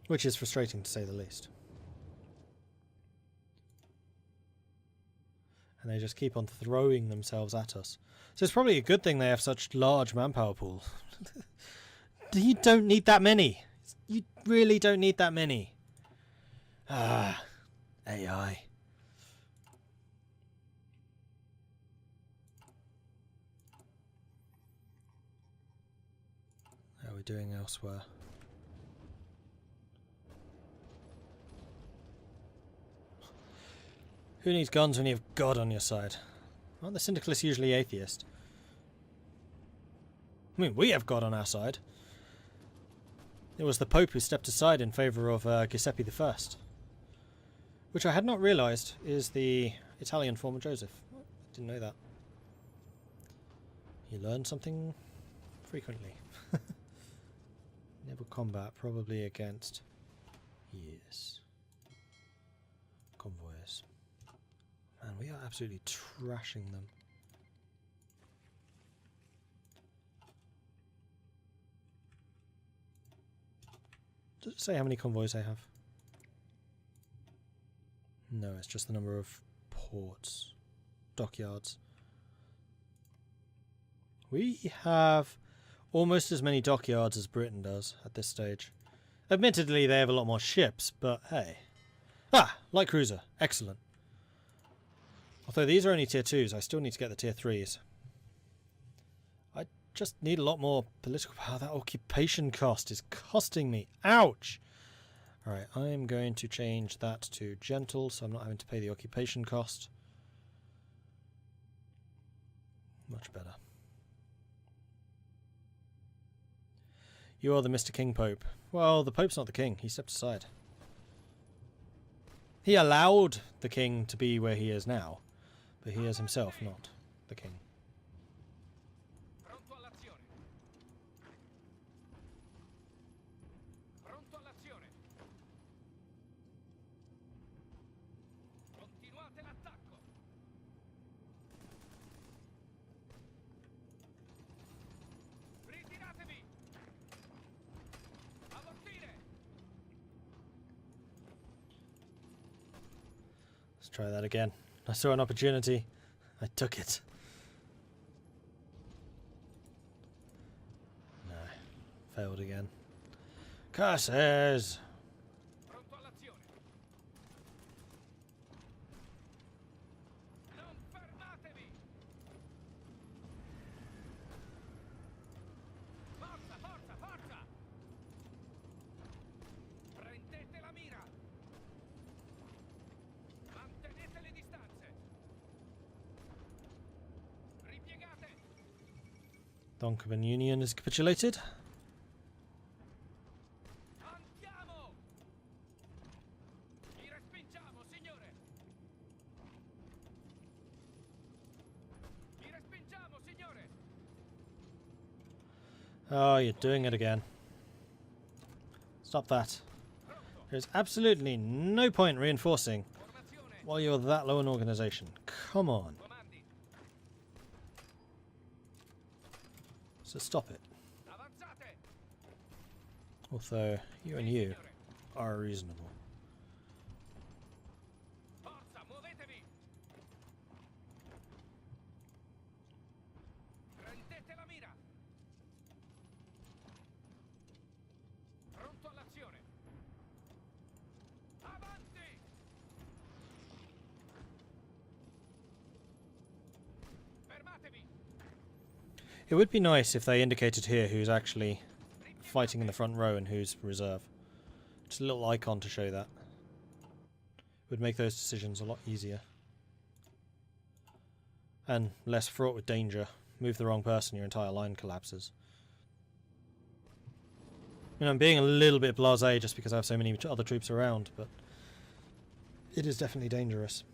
Which is frustrating to say the least. And they just keep on throwing themselves at us. So it's probably a good thing they have such large manpower pools. You don't need that many. You really don't need that many. Ah, AI. How are we doing elsewhere? Who needs guns when you have God on your side? Aren't the syndicalists usually atheist? I mean, we have God on our side. It was the Pope who stepped aside in favour of Giuseppe I. Which I had not realised is the Italian form of Joseph. I didn't know that. You learn something frequently. Naval combat, probably against... Yes. Convoys. Man, we are absolutely trashing them. Does it say how many convoys they have? No, it's just the number of ports. Dockyards. We have almost as many dockyards as Britain does at this stage. Admittedly, they have a lot more ships, but hey. Ah! Light cruiser. Excellent. Although these are only tier 2s, I still need to get the tier 3s. I just need a lot more political power. That occupation cost is costing me. Ouch! Alright, I'm going to change that to gentle, so I'm not having to pay the occupation cost. Much better. You are the Mr. King Pope. Well, the Pope's not the king. He stepped aside. He allowed the king to be where he is now. But he is himself not the king. Let's try that again. I saw an opportunity. I took it. No. Failed again. Curses! Donkovan Union has capitulated. Oh, you're doing it again. Stop that. There's absolutely no point reinforcing while you're that low in organisation. Come on. So stop it. Although, you and you are reasonable. It would be nice if they indicated here who's actually fighting in the front row and who's reserve. Just a little icon to show that. It would make those decisions a lot easier. And less fraught with danger. Move the wrong person, your entire line collapses. You know, I'm being a little bit blasé just because I have so many other troops around, but it is definitely dangerous.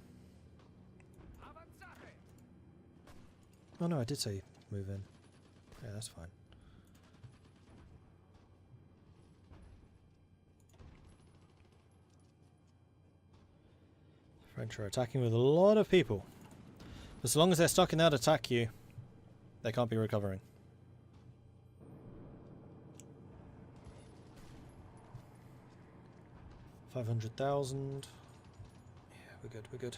Oh no, I did say move in. Yeah, that's fine. The French are attacking with a lot of people. As long as they're stuck in that attack queue, they can't be recovering. 500,000. Yeah, we're good, we're good.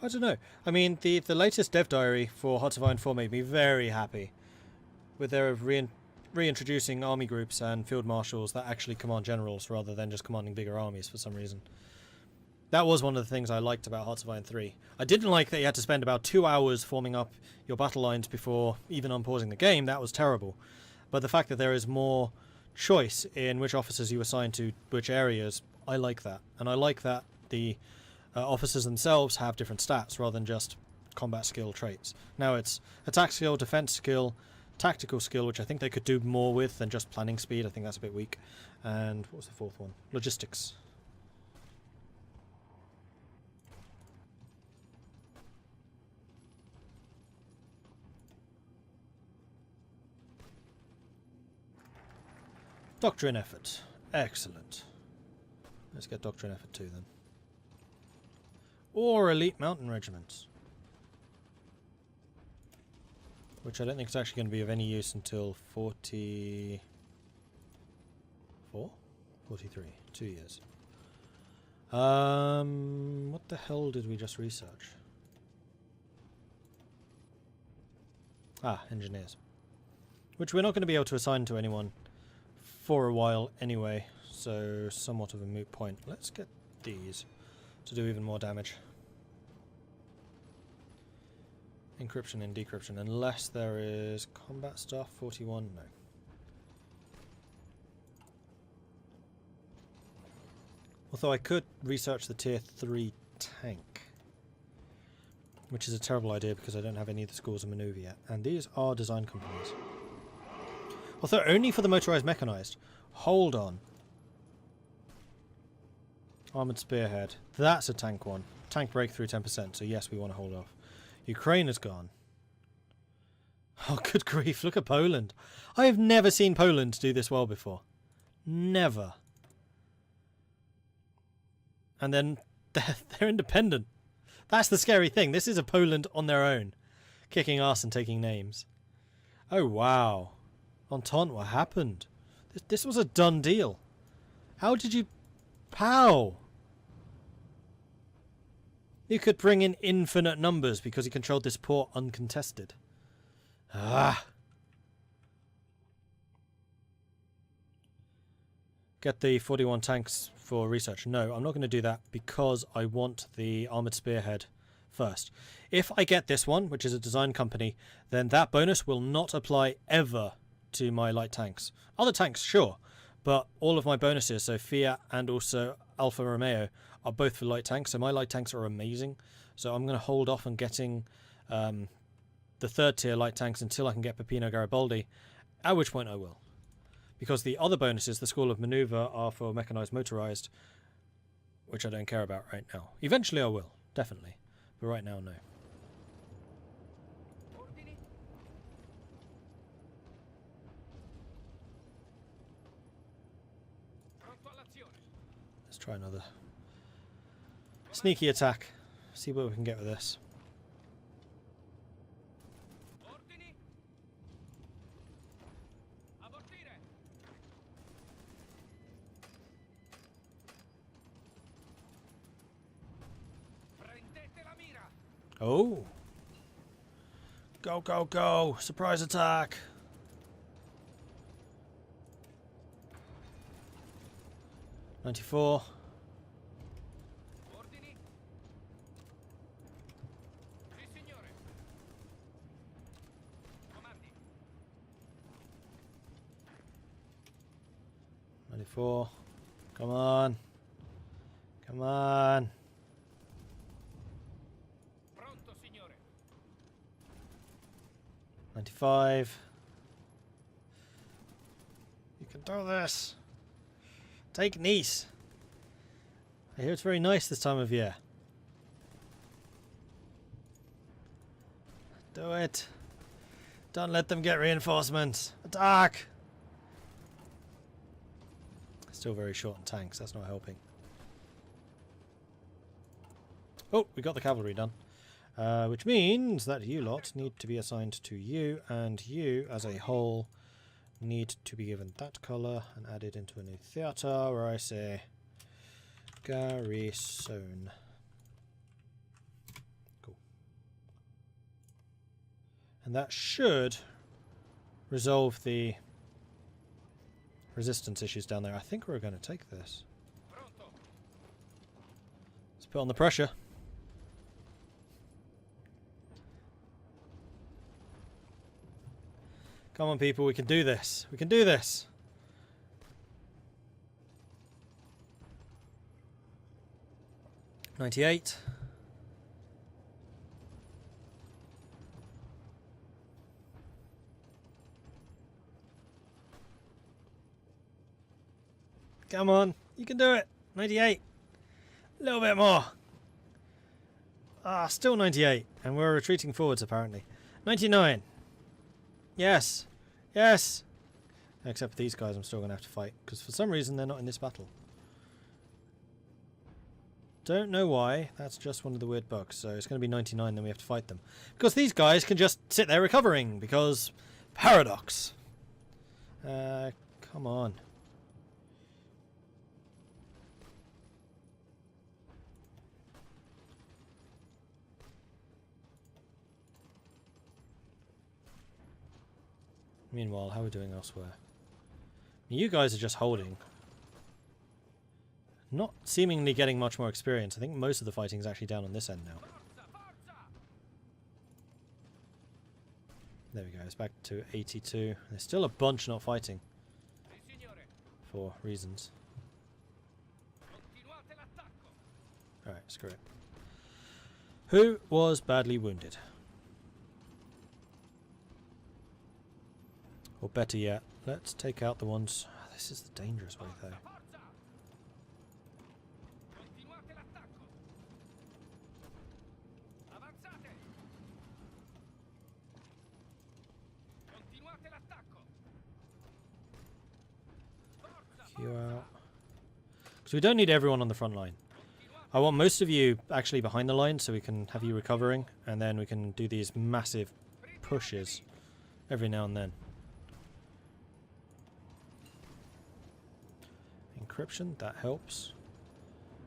I don't know. I mean, the latest dev diary for Hearts of Iron 4 made me very happy. With their reintroducing army groups and field marshals that actually command generals rather than just commanding bigger armies for some reason. That was one of the things I liked about Hearts of Iron 3. I didn't like that you had to spend about 2 hours forming up your battle lines before even unpausing the game. That was terrible. But the fact that there is more choice in which officers you assign to which areas, I like that. And I like that the officers themselves have different stats rather than just combat skill traits. Now it's attack skill, defense skill, tactical skill, which I think they could do more with than just planning speed. I think that's a bit weak. And what was the fourth one? Logistics. Doctrine effort. Excellent. Let's get doctrine effort 2 then. Or elite mountain regiments. Which I don't think is actually going to be of any use until 44? 43. 2 years. What the hell did we just research? Ah, engineers. Which we're not going to be able to assign to anyone for a while anyway, so somewhat of a moot point. Let's get these to do even more damage. Encryption and decryption, unless there is combat stuff. 41, no. Although I could research the tier 3 tank, which is a terrible idea because I don't have any of the schools of manoeuvre yet, and these are design companies. Although only for the motorized mechanized. Hold on. Armored spearhead. That's a tank one. Tank breakthrough 10%, so yes, we want to hold off. Ukraine is gone. Oh, good grief, look at Poland. I have never seen Poland do this well before. Never. And then they're independent. That's the scary thing. This is a Poland on their own. Kicking ass and taking names. Oh, wow. Entente, what happened? This was a done deal. How did you... How? You could bring in infinite numbers because he controlled this port uncontested. Ah. Get the 41 tanks for research. No, I'm not going to do that because I want the armoured spearhead first. If I get this one, which is a design company, then that bonus will not apply ever to my light tanks. Other tanks, sure, but all of my bonuses, so Fiat and also Alfa Romeo, are both for light tanks, so my light tanks are amazing. So I'm going to hold off on getting the 3rd tier light tanks until I can get Peppino Garibaldi, at which point I will. Because the other bonuses, the School of Manoeuvre, are for mechanized motorized, which I don't care about right now. Eventually I will, definitely, but right now, no. Let's try another sneaky attack. See what we can get with this. Oh. Go, go, go. Surprise attack. $94. $94. Come on. Come on. $95. You can do this. Take Nice. I hear it's very nice this time of year. Do it. Don't let them get reinforcements. Attack! Still very short on tanks. That's not helping. Oh, we got the cavalry done. Which means that you lot need to be assigned to you, and you as a whole need to be given that colour and added into a new theatre where I say garrison. Cool. And that should resolve the resistance issues down there. I think we're going to take this. Let's put on the pressure. Come on, people, we can do this. We can do this. $98. Come on, you can do it. 98. A little bit more. Ah, still 98. And we're retreating forwards, apparently. 99. Yes. Yes. Except for these guys I'm still going to have to fight. Because for some reason they're not in this battle. Don't know why. That's just one of the weird bugs. So it's going to be 99, then we have to fight them. Because these guys can just sit there recovering. Because paradox. Come on. Meanwhile, how are we doing elsewhere? You guys are just holding. Not seemingly getting much more experience. I think most of the fighting is actually down on this end now. There we go, it's back to 82. There's still a bunch not fighting. For reasons. Alright, screw it. Who was badly wounded? Or better yet, let's take out the ones... This is the dangerous way though. You out. Because we don't need everyone on the front line. I want most of you actually behind the line so we can have you recovering, and then we can do these massive pushes every now and then. Encryption, that helps.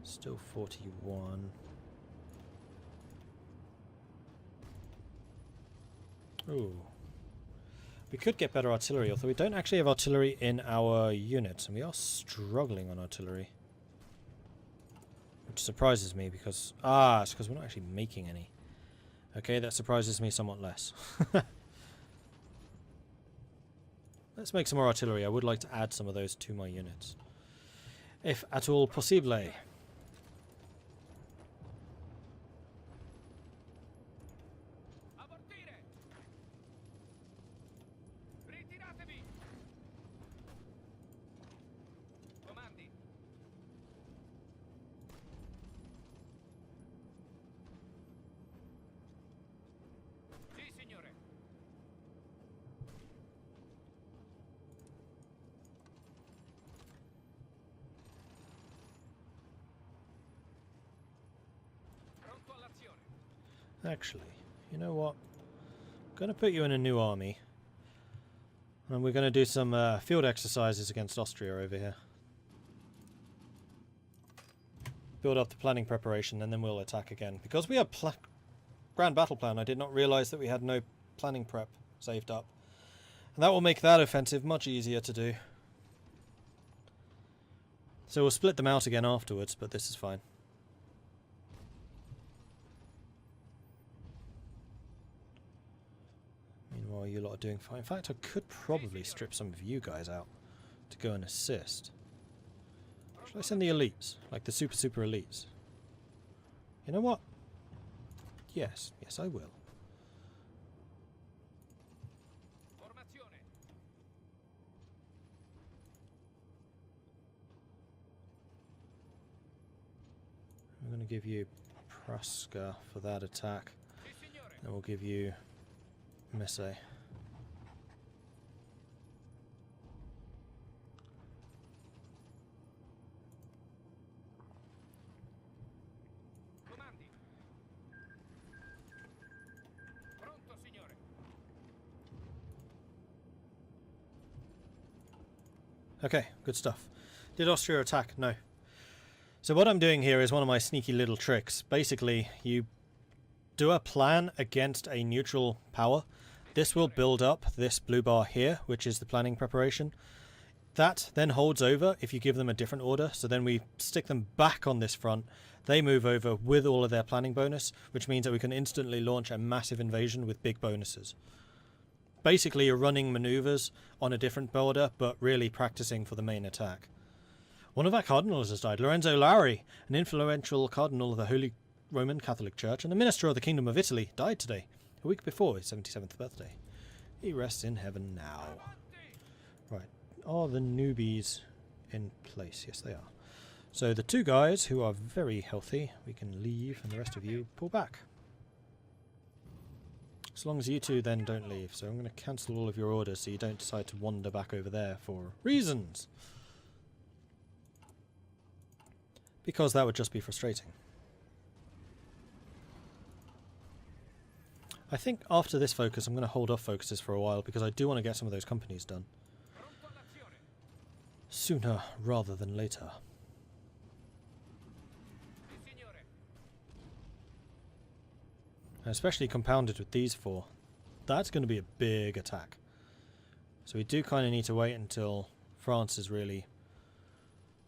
Still 41. Ooh. We could get better artillery, although we don't actually have artillery in our units, and we are struggling on artillery. Which surprises me because... Ah, it's because we're not actually making any. Okay, that surprises me somewhat less. Let's make some more artillery. I would like to add some of those to my units. If at all possible. Actually, you know what? I'm going to put you in a new army. And we're going to do some field exercises against Austria over here. Build up the planning preparation and then we'll attack again. Because we have Grand Battle Plan, I did not realise that we had no planning prep saved up. And that will make that offensive much easier to do. So we'll split them out again afterwards, but this is fine. Meanwhile, you lot are doing fine. In fact, I could probably strip some of you guys out to go and assist. Shall I send the elites? Like the super elites? You know what? Yes. Yes, I will. I'm going to give you Pruska for that attack. Then we'll give you Messe. Okay, good stuff. Did Austria attack? No. So what I'm doing here is one of my sneaky little tricks. Basically, you do a plan against a neutral power. This will build up this blue bar here, which is the planning preparation. That then holds over if you give them a different order. So then we stick them back on this front. They move over with all of their planning bonus, which means that we can instantly launch a massive invasion with big bonuses. Basically, you're running maneuvers on a different border, but really practicing for the main attack. One of our cardinals has died. Lorenzo Lauri, an influential cardinal of the Holy Roman Catholic Church and the minister of the Kingdom of Italy, died today, a week before his 77th birthday. He rests in heaven now. Right. Are the newbies in place? Yes, they are. So the two guys who are very healthy, we can leave, and the rest of you pull back. As long as you two then don't leave. So I'm going to cancel all of your orders so you don't decide to wander back over there for reasons. Because that would just be frustrating. I think after this focus I'm going to hold off focuses for a while because I do want to get some of those companies done. Sooner rather than later. And especially compounded with these four. That's going to be a big attack. So we do kind of need to wait until France has really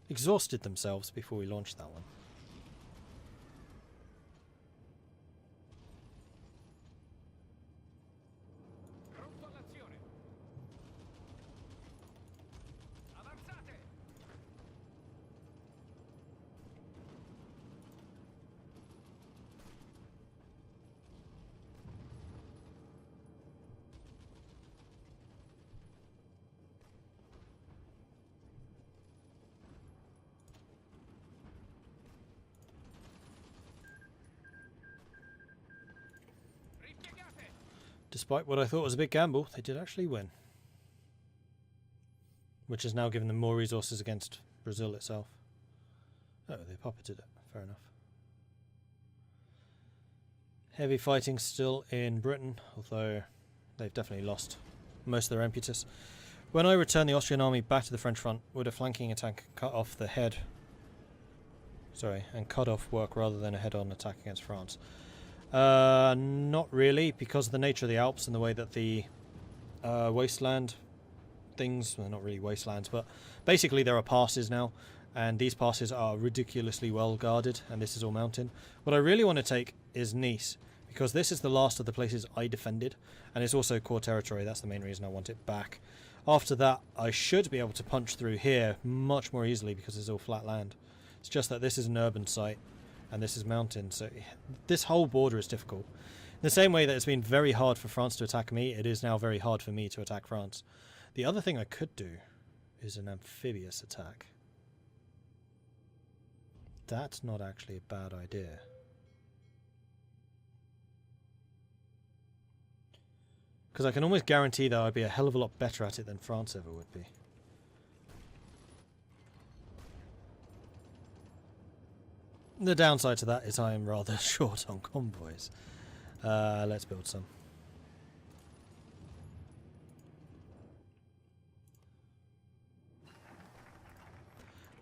exhausted themselves before we launch that one. Despite what I thought was a big gamble, they did actually win. Which has now given them more resources against Brazil itself. Oh, they puppeted it. Fair enough. Heavy fighting still in Britain, although they've definitely lost most of their impetus. When I return the Austrian army back to the French front, would a flanking attack cut off the head? Sorry, and cut off work rather than a head-on attack against France? Not really, because of the nature of the Alps and the way that the wasteland things, well, not really wastelands, but basically there are passes now, and these passes are ridiculously well guarded, and this is all mountain. What I really want to take is Nice, because this is the last of the places I defended, and it's also core territory. That's the main reason I want it back. After that, I should be able to punch through here much more easily because it's all flat land. It's just that this is an urban site, and this is mountain, so this whole border is difficult. In the same way that it's been very hard for France to attack me, it is now very hard for me to attack France. The other thing I could do is an amphibious attack. That's not actually a bad idea. Because I can almost guarantee that I'd be a hell of a lot better at it than France ever would be. The downside to that is I am rather short on convoys. Let's build some.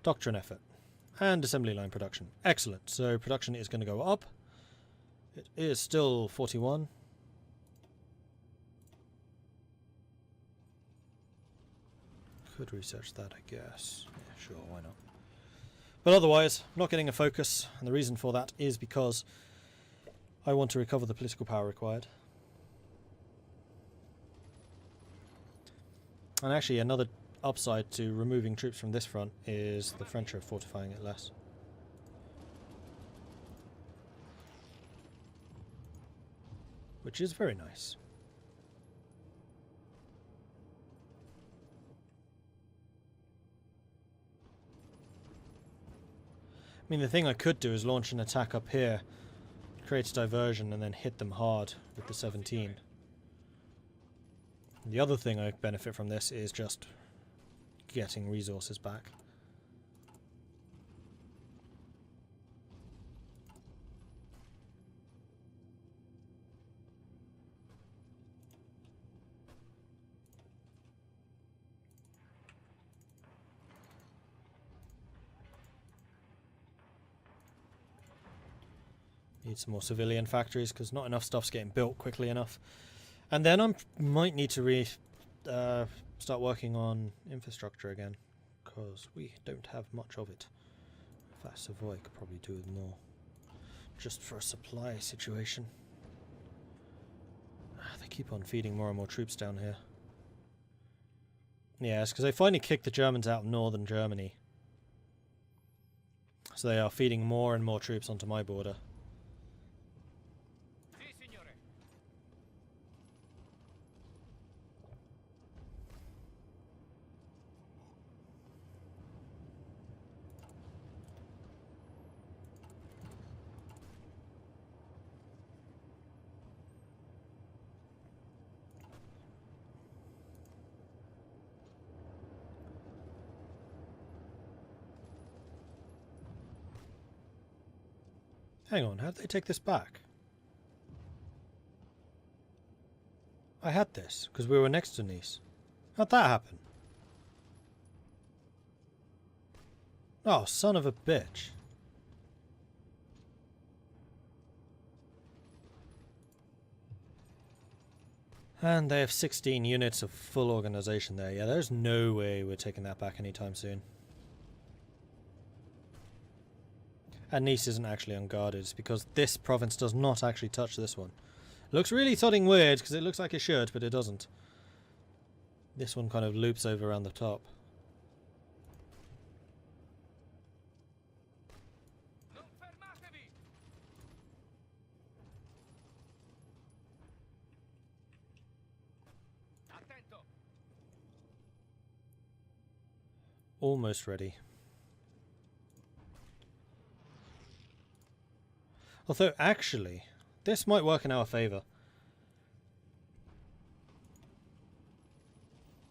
Doctrine effort. And assembly line production. Excellent. So production is going to go up. It is still 41. Could research that, I guess. Yeah, sure, why not? But otherwise, I'm not getting a focus, and the reason for that is because I want to recover the political power required. And actually, another upside to removing troops from this front is the French are fortifying it less. Which is very nice. I mean, the thing I could do is launch an attack up here, create a diversion, and then hit them hard with the 17. The other thing I benefit from this is just getting resources back. Need some more civilian factories because not enough stuff's getting built quickly enough. And then I might need to start working on infrastructure again because we don't have much of it. In fact, Savoy could probably do with more. Just for a supply situation. They keep on feeding more and more troops down here. Yes, because they finally kicked the Germans out of northern Germany. So they are feeding more and more troops onto my border. Hang on, how'd they take this back? I had this, because we were next to Nice. How'd that happen? Oh, son of a bitch. And they have 16 units of full organization there. Yeah, there's no way we're taking that back anytime soon. And Nice isn't actually unguarded because this province does not actually touch this one. Looks really sodding weird because it looks like it should, but it doesn't. This one kind of loops over around the top. Almost ready. Although, actually, this might work in our favour.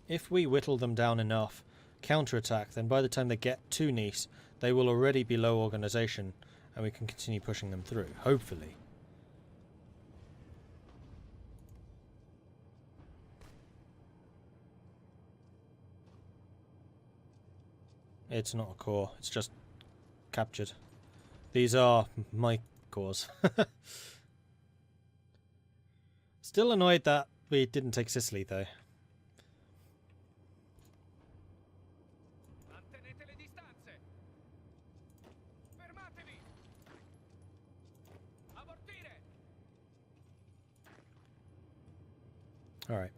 If we whittle them down enough, counterattack, then by the time they get to Nice, they will already be low organisation, and we can continue pushing them through, hopefully. It's not a core, it's just captured. These are my cores. Still annoyed that we didn't take Sicily, though. Alright.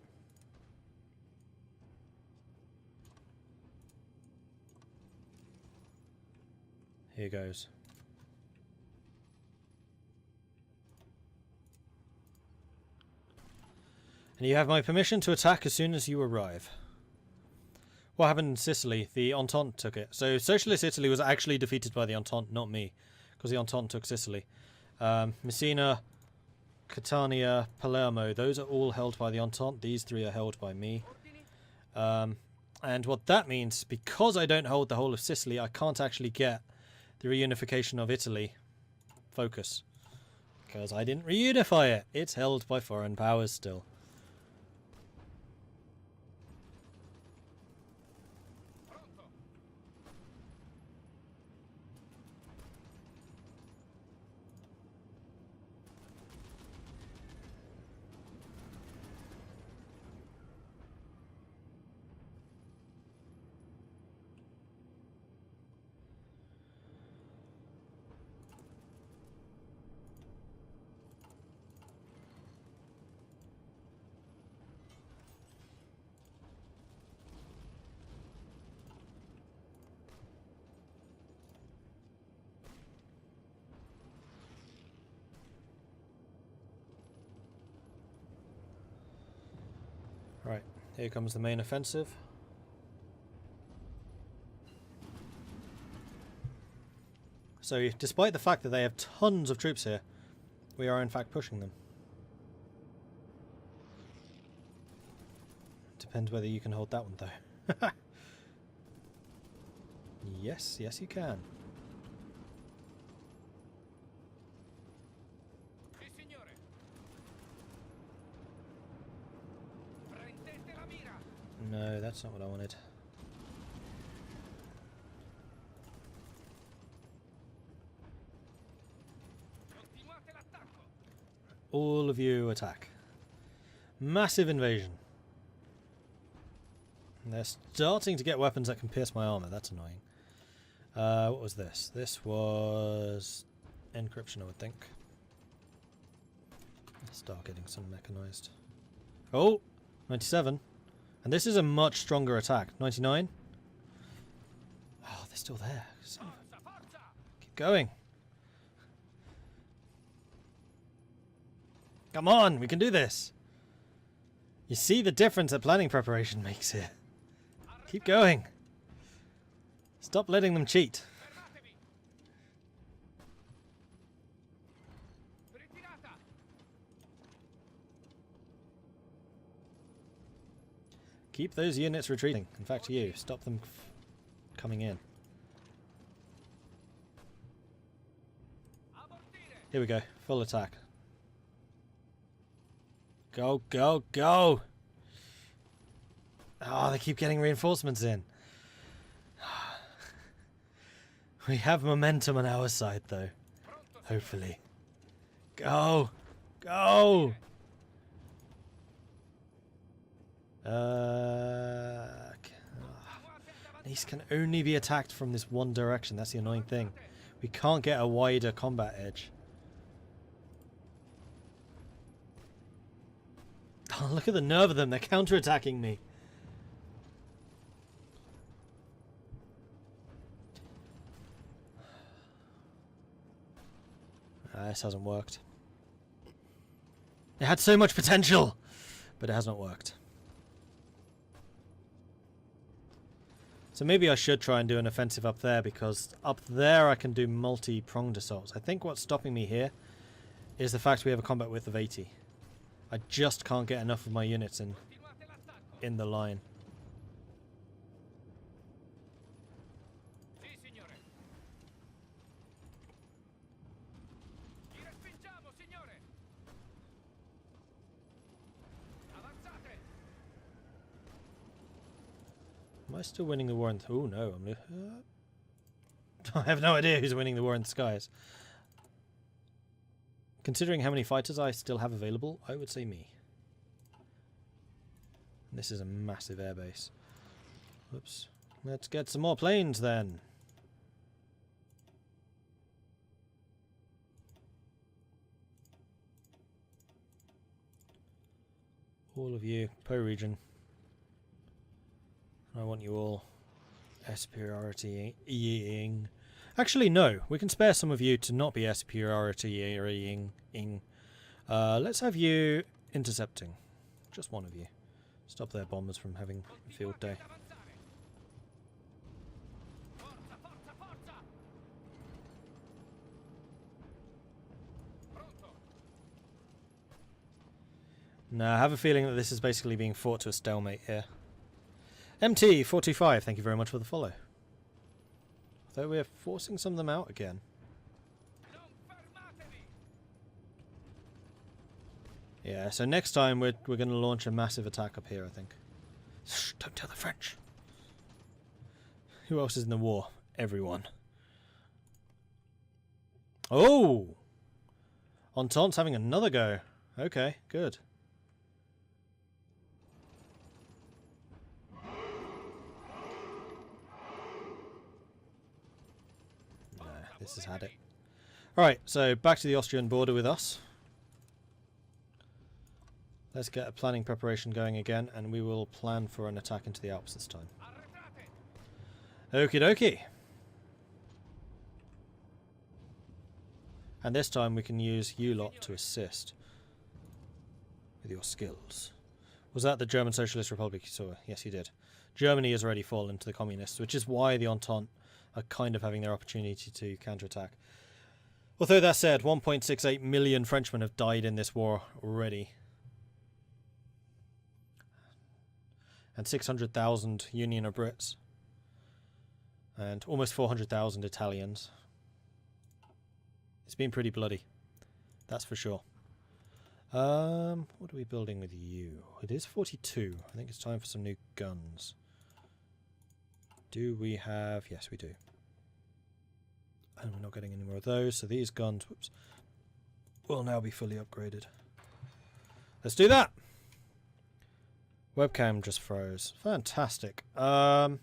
Here goes. And you have my permission to attack as soon as you arrive. What happened in Sicily? The Entente took it. So Socialist Italy was actually defeated by the Entente, not me. Because the Entente took Sicily. Messina, Catania, Palermo, those are all held by the Entente. These three are held by me. And what that means, because I don't hold the whole of Sicily, I can't actually get the reunification of Italy focus. Because I didn't reunify it. It's held by foreign powers still. Right, here comes the main offensive. So, despite the fact that they have tons of troops here, we are in fact pushing them. Depends whether you can hold that one though. Yes, yes you can. No, that's not what I wanted. All of you attack. Massive invasion. And they're starting to get weapons that can pierce my armor. That's annoying. What was this? This was encryption, I would think. Let's start getting some mechanized. Oh! 97. And this is a much stronger attack. 99. Oh, they're still there. Keep going. Come on, we can do this. You see the difference that planning preparation makes here. Keep going. Stop letting them cheat. Keep those units retreating. In fact, you. Stop them coming in. Here we go. Full attack. Go, go, go! Oh, they keep getting reinforcements in. We have momentum on our side, though. Hopefully. Go! Go! These can only be attacked from this one direction. That's the annoying thing. We can't get a wider combat edge. Oh, look at the nerve of them. They're counter-attacking me. This hasn't worked. It had so much potential, but it has not worked. So maybe I should try and do an offensive up there, because up there I can do multi-pronged assaults. I think what's stopping me here is the fact we have a combat width of 80. I just can't get enough of my units in the line. Am I still winning the war in... Oh no, I have no idea who's winning the war in the skies. Considering how many fighters I still have available, I would say me. This is a massive airbase. Whoops. Let's get some more planes then. All of you, Po region. I want you all superiority-ing. Actually, no. We can spare some of you to not be superiority-ing. Let's have you intercepting. Just one of you. Stop their bombers from having a field day. Now, I have a feeling that this is basically being fought to a stalemate here. MT425, thank you very much for the follow. Though we're forcing some of them out again. Yeah, so next time we're going to launch a massive attack up here, I think. Shh, don't tell the French. Who else is in the war? Everyone. Oh! Entente's having another go. Okay, good. This has had it. Alright, so back to the Austrian border with us. Let's get a planning preparation going again, and we will plan for an attack into the Alps this time. Okie dokie. And this time we can use you lot to assist with your skills. Was that the German Socialist Republic you saw? Yes, you did. Germany has already fallen to the Communists, which is why the Entente are kind of having their opportunity to counterattack. Although that said, 1.68 million Frenchmen have died in this war already. And 600,000 Union of Brits. And almost 400,000 Italians. It's been pretty bloody. That's for sure. What are we building with you? It is 42. I think it's time for some new guns. Do we have... Yes, we do. And we're not getting any more of those, so these guns... Whoops. will now be fully upgraded. Let's do that. Webcam just froze. Fantastic. In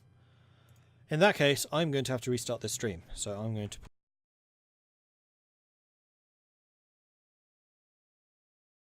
that case, I'm going to have to restart this stream. So I'm going to